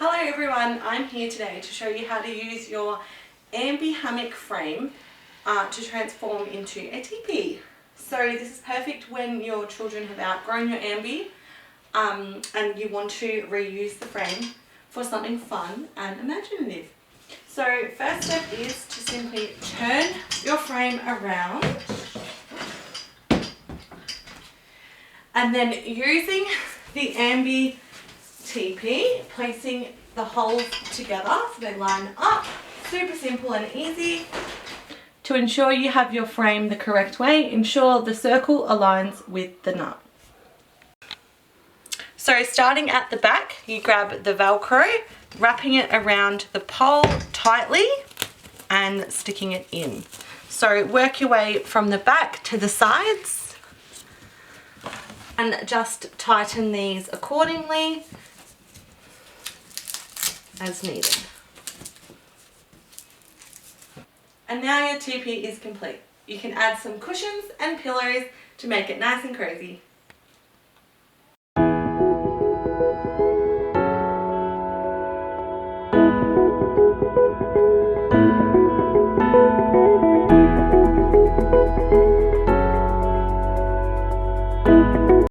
Hello everyone, I'm here today to show you how to use your Amby hammock frame to transform into a teepee. So this is perfect when your children have outgrown your Amby and you want to reuse the frame for something fun and imaginative. So first step is to simply turn your frame around and then using the Amby teepee, placing the holes together so they line up. Super simple and easy. To ensure you have your frame the correct way, ensure the circle aligns with the nut. So starting at the back, you grab the Velcro, wrapping it around the pole tightly and sticking it in. So work your way from the back to the sides and just tighten these accordingly as needed. And now your teepee is complete. You can add some cushions and pillows to make it nice and cozy.